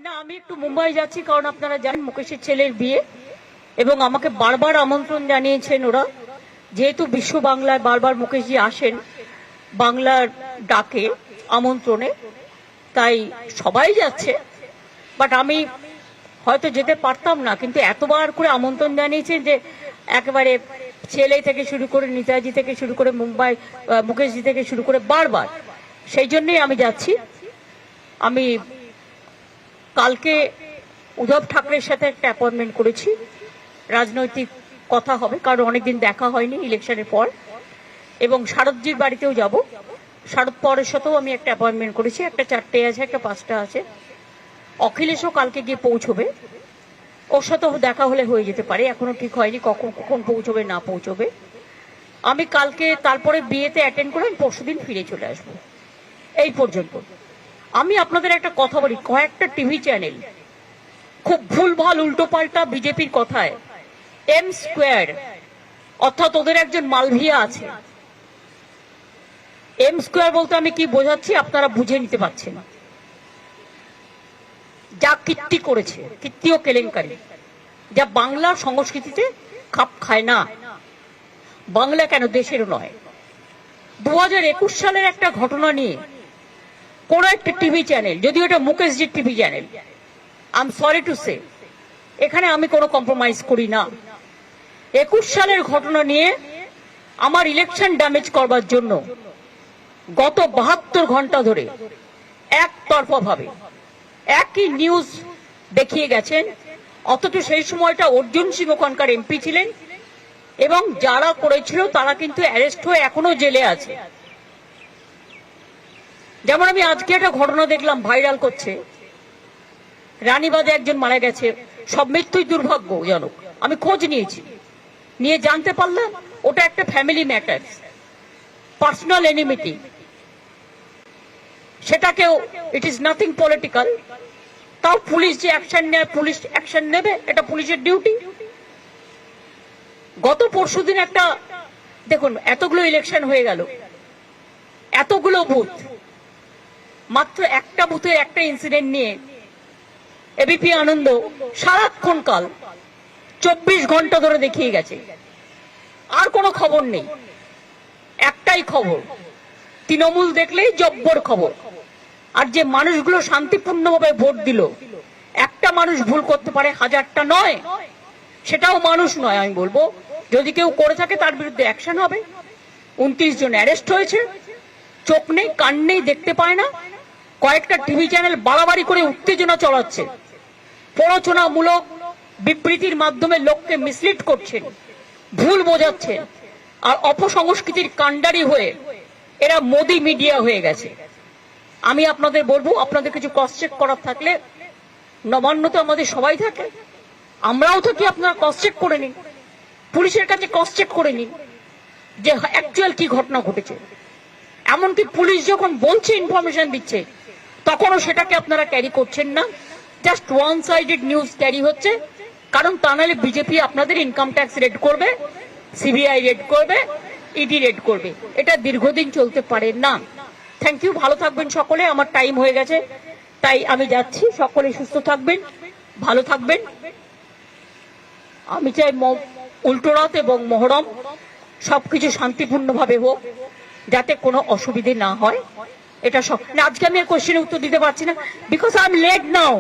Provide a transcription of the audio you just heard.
না, আমি একটু মুম্বাই যাচ্ছি, কারণ আপনারা জানেন মুকেশের ছেলের বিয়ে, এবং আমাকে বারবার আমন্ত্রণ জানিয়েছেন ওরা। যেহেতু বিশ্ব বাংলায় বারবার মুকেশজি আসেন বাংলার ডাকে, আমন্ত্রণে, তাই সবাই যাচ্ছে। বাট আমি হয়তো যেতে পারতাম না, কিন্তু এতবার করে আমন্ত্রণ জানিয়েছেন যে একেবারে ছেলে থেকে শুরু করে নেতাজি থেকে শুরু করে মুম্বাই মুকেশজি থেকে শুরু করে বারবার, সেই জন্যই আমি যাচ্ছি। আমি কালকে উদ্ধব ঠাকরের সাথে একটা অ্যাপয়েন্টমেন্ট করেছি, রাজনৈতিক কথা হবে, কারণ অনেকদিন দেখা হয়নি ইলেকশনের পর। এবং শারদজির বাড়িতেও যাব, শারদ পরের সাথেও আমি একটা অ্যাপয়েন্টমেন্ট করেছি, একটা 4টে আছে, একটা 5টা আছে। অখিলেশও কালকে গিয়ে পৌঁছবে, ওর সাথেও দেখা হলে হয়ে যেতে পারে, এখনো ঠিক হয়নি কখন কখন পৌঁছবে না পৌঁছবে। আমি কালকে তারপরে বিয়েতে অ্যাটেন্ড করে আমি পরশুদিন ফিরে চলে আসবো। এই পর্যন্ত আমি আপনাদের একটা কথা বলি, কয়েকটা টিভি চ্যানেল খুব ভুলভাল উল্টোপাল্টা বিজেপির কথায় এম স্কোয়ার, অর্থাৎ ওদের একজন মালভিয়া আছে। এম স্কোয়ার বলতে আমি কি বোঝাচ্ছি আপনারা বুঝে নিতে পারছেন। যা কীর্তি করেছে, কীর্তি ও কেলেঙ্কারি, যা বাংলা সংস্কৃতিতে খাপ খায় না, বাংলা কেন দেশেরও নয়। 2021 সালের একটা ঘটনা নিয়ে কোন একটা টিভি চ্যানেল, যদিও এটা মুকেশজির TV channel, I am sorry to say, এখানে আমি কোনো কম্প্রোমাইজ করি না। 21 সালের ঘটনা নিয়ে আমার ইলেকশন ড্যামেজ করবার জন্য গত 72 ঘন্টা ধরে একতরফা ভাবে একই নিউজ দেখিয়ে গেছেন। অথচ সেই সময়টা অর্জুন সিং ওখানকার এমপি ছিলেন, এবং যারা করেছিল তারা কিন্তু অ্যারেস্ট হয়ে এখনো জেলে আছে। যেমন আমি আজকে একটা ঘটনা দেখলাম, ভাইরাল করছে, রানীবাদে একজন মারা গেছে, সব মৃত্যুই দুর্ভাগ্যজনক। আমি খোঁজ নিয়েছি, নিয়ে জানতে পারলাম ওটা একটা ফ্যামিলি ম্যাটার, পার্সোনাল এনিমিটি, সেটাকেও ইট ইজ নাথিং পলিটিক্যাল। তাও পুলিশ যে অ্যাকশন নেয়, পুলিশ অ্যাকশন নেবে, এটা পুলিশের ডিউটি। গত পরশুদিন একটা দেখুন, এতগুলো ইলেকশন হয়ে গেল, এতগুলো বুথ, মাত্র একটা বুথের একটা ইনসিডেন্ট নিয়ে এবিপি আনন্দ সারাক্ষণ কাল 24 ঘন্টা ধরে দেখিয়ে গেছে। আর কোনো খবর নেই, একটাই খবর, তৃণমূল দেখলেই জব্বর খবর। আর যে মানুষগুলো শান্তিপূর্ণভাবে ভোট দিল, একটা মানুষ ভুল করতে পারে, হাজারটা নয়, সেটাও মানুষ নয়। আমি বলবো যদি কেউ করে থাকে তার বিরুদ্ধে অ্যাকশন হবে। 29 জন অ্যারেস্ট হয়েছে, চোখ নেই কান নেই, দেখতে পায় না। কয়েকটা টিভি চ্যানেল বাড়াবাড়ি করে উত্তেজনা চলাচ্ছে, প্ররোচনামূলক বিবৃতির মাধ্যমে লোককে মিসলিড করছেন, ভুল বোঝাচ্ছেন, আর অপসংস্কৃতির কাণ্ডারি হয়ে এরা মোদি মিডিয়া হয়ে গেছে। আমি আপনাদের বলবো, আপনাদের কিছু ক্রস চেক করার থাকলে, নবান্ন তো আমাদের সবাই থাকে, আমরাও থাকি, আপনারা ক্রস চেক করে নিন, পুলিশের কাছে ক্রস চেক করে নিন যে অ্যাকচুয়াল কি ঘটনা ঘটেছে। এমনকি পুলিশ যখন বলছে, ইনফরমেশন দিচ্ছে, তখনও সেটাকে আপনারা ক্যারি করছেন না, just one sided news carry হচ্ছে। কারণ তা নাহলে বিজেপি আপনাদের ইনকাম ট্যাক্স রেড করবে, সিবিআই রেড করবে, ইডি রেড করবে, এটা দীর্ঘদিন চলতে পারে না। থ্যাংক ইউ, ভালো থাকবেন সকলে, আমার টাইম হয়ে গেছে তাই আমি যাচ্ছি। সকলে সুস্থ থাকবেন, ভালো থাকবেন। আমি চাই উল্টোরথ এবং মহরম সবকিছু শান্তিপূর্ণভাবে হোক, যাতে কোনো অসুবিধে না হয়। এটা সব, আজকে আমি কোশ্চেনের উত্তর দিতে পারছি না, because I am late now.